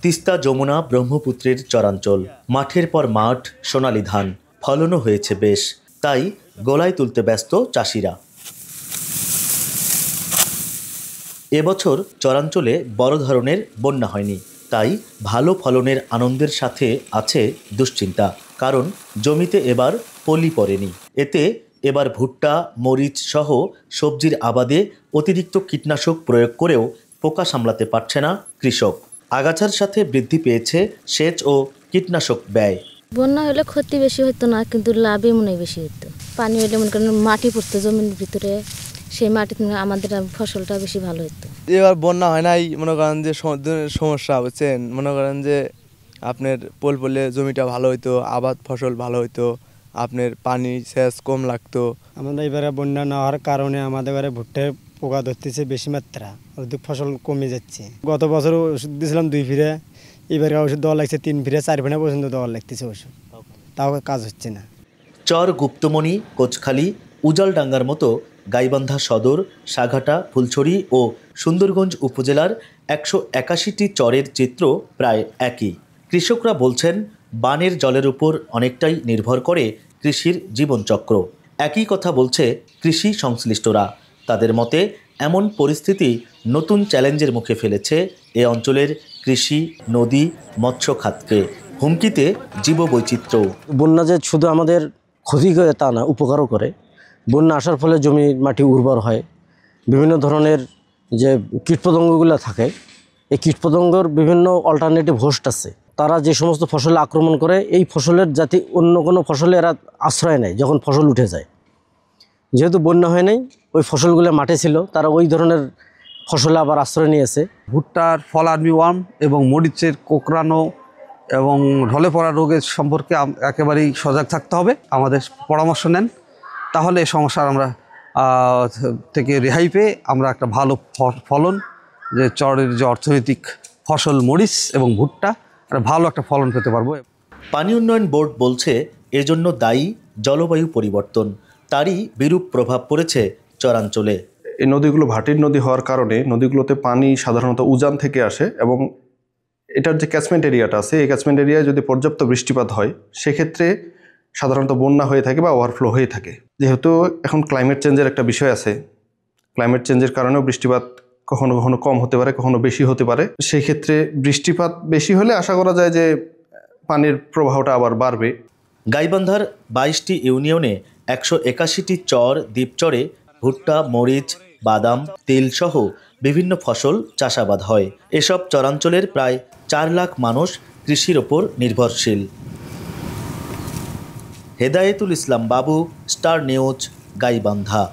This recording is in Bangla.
তিস্তা, যমুনা, ব্রহ্মপুত্রের চরাঞ্চল, মাঠের পর মাঠ, সোনালী ধান, ফলনও হয়েছে বেশ, তাই গলায় তুলতে ব্যস্ত চাষিরা। এবছর চরাঞ্চলে বড় ধরনের বন্যা হয়নি, তাই ভালো ফলনের আনন্দের সাথে আছে দুশ্চিন্তা, কারণ জমিতে এবার পলি পড়েনি। এতে এবার ভুট্টা, মরিচ সহ সবজির আবাদে অতিরিক্ত কীটনাশক প্রয়োগ করেও পোকা সামলাতে পারছে না কৃষক। আগাছার সাথে বৃদ্ধি পেয়েছে সেচ ও কীটনাশক ব্যয়। বন্যা হলে ক্ষতি বেশি হতো না, কিন্তু লাভই মনে বেশি হতো। পানি হলে মনে করেন মাটি পড়তো জমির ভিতরে, সেই মাটিতে আমাদের ফসলটা বেশি ভালো হতো। এবার বন্যা হয় নাই, মনে করেন যে সমস্যা বুঝছেন, মনে করেন যে আপনার পোল পড়লে জমিটা ভালো হইতো, আবাদ ফসল ভালো হইতো, আপনার পানি সেচ কম লাগতো। আমাদের এবারে বন্যা না হওয়ার কারণে আমাদের এবারে ভুট্টার পোকা ধরতেছে বেশি মাত্রা, ওদের ফসল কমে যাচ্ছে। গত বছর ওষুধ দিয়েছিলাম 2 ফিরে, এবারে ওষুধ দেওয়া লাগছে 3 ফিরে 4 ফিরে পর্যন্ত দেওয়া লাগতেছে ওষুধ, তাও কাজ হচ্ছে না। চর গুপ্তমণি, কোচখালী, উজালডাঙ্গার মতো গাইবান্ধা সদর, সাঘাটা, ফুলছড়ি ও সুন্দরগঞ্জ উপজেলার 181টি চরের চিত্র প্রায় একই। কৃষকরা বলছেন, বানের জলের উপর অনেকটাই নির্ভর করে কৃষির জীবনচক্র। একই কথা বলছে কৃষি সংশ্লিষ্টরা। তাদের মতে এমন পরিস্থিতি নতুন চ্যালেঞ্জের মুখে ফেলেছে এ অঞ্চলের কৃষি, নদী, মৎস্য খাতকে। হুমকিতে জীববৈচিত্র্য। বন্যা যে শুধু আমাদের ক্ষতি করে তা না, উপকারও করে। বন্যা আসার ফলে জমির মাটি উর্বর হয়, বিভিন্ন ধরনের যে কীটপতঙ্গগুলো থাকে, এই কীটপতঙ্গর বিভিন্ন অল্টারনেটিভ হোস্ট আছে, তারা যে সমস্ত ফসলে আক্রমণ করে, এই ফসলের যাতে অন্য কোনো ফসলে এরা আশ্রয় নেয় যখন ফসল উঠে যায়। যেহেতু বন্যা হয় নাই, ওই ফসলগুলো মাঠে ছিল, তারা ওই ধরনের ফসলে আবার আশ্রয় নিয়েছে। ভুট্টার ফল আর্মিওয়ার্ম এবং মরিচের কোঁকড়ানো এবং ঢলে পড়া রোগের সম্পর্কে একেবারেই সজাগ থাকতে হবে। আমাদের পরামর্শ নেন, তাহলে এই সমস্যার আমরা থেকে রেহাই পেয়ে আমরা একটা ভালো ফলন, যে চরের যে অর্থনৈতিক ফসল মরিচ এবং ভুট্টা, একটা ভালো একটা ফলন পেতে পারবো। পানি উন্নয়ন বোর্ড বলছে এজন্য দায়ী জলবায়ু পরিবর্তন, তারই বিরূপ প্রভাব পড়েছে চরাঞ্চলে। এই নদীগুলো ভাটির নদী হওয়ার কারণে নদীগুলোতে পানি সাধারণত উজান থেকে আসে, এবং এটার যে ক্যাচমেন্ট এরিয়াটা আছে, এই ক্যাচমেন্ট এরিয়ায় যদি পর্যাপ্ত বৃষ্টিপাত হয়, সেক্ষেত্রে সাধারণত বন্যা হয়ে থাকে বা ওভারফ্লো হয়ে থাকে। যেহেতু এখন ক্লাইমেট চেঞ্জের একটা বিষয় আছে, ক্লাইমেট চেঞ্জের কারণেও বৃষ্টিপাত কখনো কখনো কম হতে পারে, কখনো বেশি হতে পারে। সেই ক্ষেত্রে বৃষ্টিপাত বেশি হলে আশা করা যায় যে পানির প্রবাহটা আবার বাড়বে। গাইবান্ধার 22টি ইউনিয়নে 181টি চর, দ্বীপচরে ভুট্টা, মরিচ, বাদাম, তিল সহ বিভিন্ন ফসল চাষাবাদ হয়। এসব চরাঞ্চলের প্রায় 4 লাখ মানুষ কৃষির ওপর নির্ভরশীল। হেদায়েতুল ইসলাম বাবু, স্টার নিউজ, গাইবান্ধা।